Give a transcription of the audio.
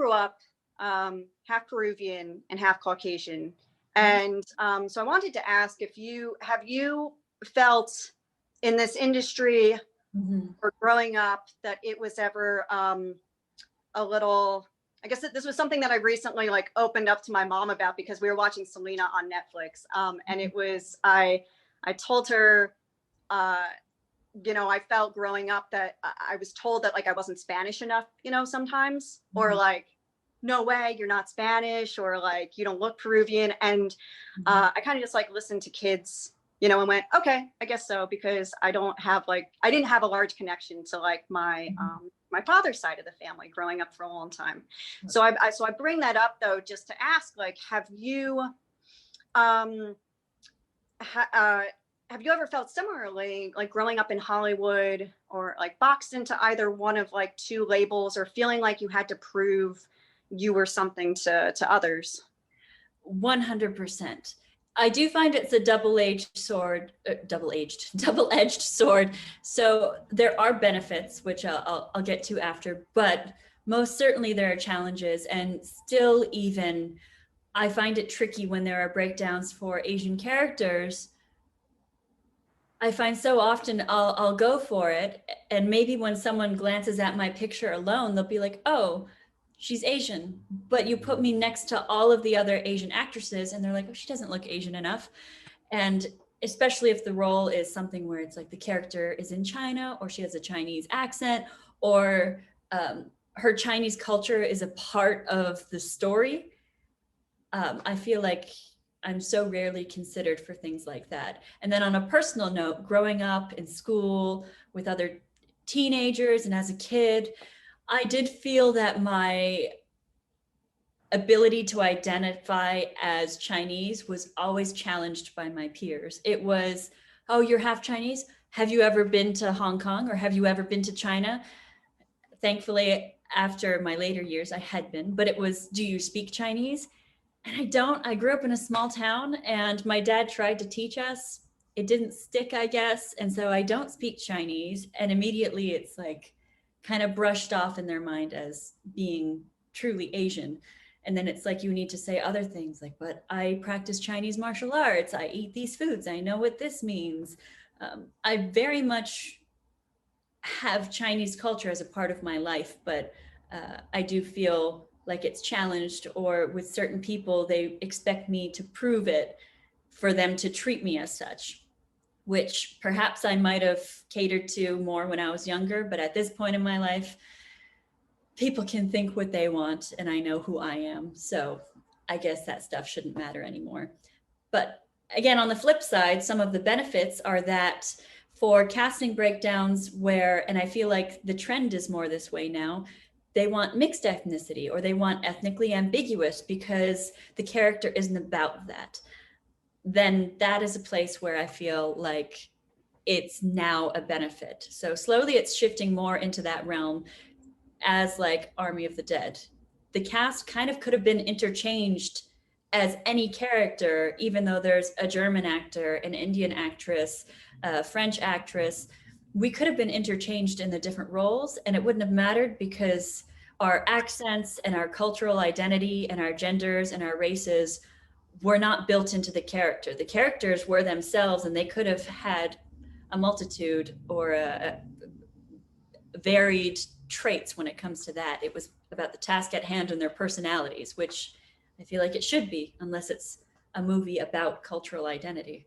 grew up half Peruvian and half Caucasian. And so I wanted to ask if have you felt in this industry or growing up that it was ever a little, I guess that this was something that I recently like opened up to my mom about because we were watching Selena on Netflix. And it was, I told her, I felt growing up that I was told that like I wasn't Spanish enough, sometimes, or like, no way, you're not Spanish, or like, you don't look Peruvian. And I kind of just like listened to kids, and went, okay, I guess so, because I didn't have a large connection to like my father's side of the family growing up for a long time. So I bring that up though, just to ask, like, have you ever felt similarly, like growing up in Hollywood, or like boxed into either one of like two labels, or feeling like you had to prove you were something to others? 100%. I do find it's a double-edged sword. So there are benefits, which I'll get to after, but most certainly there are challenges, and still even I find it tricky when there are breakdowns for Asian characters. I find so often I'll go for it, and maybe when someone glances at my picture alone, they'll be like, oh, she's Asian, but you put me next to all of the other Asian actresses and they're like, oh, she doesn't look Asian enough. And especially if the role is something where it's like the character is in China, or she has a Chinese accent, or her Chinese culture is a part of the story. I feel like I'm so rarely considered for things like that. And then on a personal note, growing up in school with other teenagers and as a kid, I did feel that my ability to identify as Chinese was always challenged by my peers. It was, oh, you're half Chinese? Have you ever been to Hong Kong, or have you ever been to China? Thankfully, after my later years, I had been, but it was, do you speak Chinese? And I don't. I grew up in a small town, and my dad tried to teach us. It didn't stick, I guess. And so I don't speak Chinese. And immediately it's like kind of brushed off in their mind as being truly Asian. And then it's like you need to say other things like, but I practice Chinese martial arts. I eat these foods. I know what this means. I very much have Chinese culture as a part of my life, but I do feel like it's challenged, or with certain people, they expect me to prove it for them to treat me as such, which perhaps I might have catered to more when I was younger. But at this point in my life, people can think what they want, and I know who I am. So I guess that stuff shouldn't matter anymore. But again, on the flip side, some of the benefits are that for casting breakdowns where, and I feel like the trend is more this way now, they want mixed ethnicity, or they want ethnically ambiguous because the character isn't about that. Then that is a place where I feel like it's now a benefit. So slowly it's shifting more into that realm, as like Army of the Dead. The cast kind of could have been interchanged as any character, even though there's a German actor, an Indian actress, a French actress. We could have been interchanged in the different roles, and it wouldn't have mattered because our accents and our cultural identity and our genders and our races were not built into the character. The characters were themselves, and they could have had a multitude or a varied traits when it comes to that. It was about the task at hand and their personalities, which I feel like it should be, unless it's a movie about cultural identity.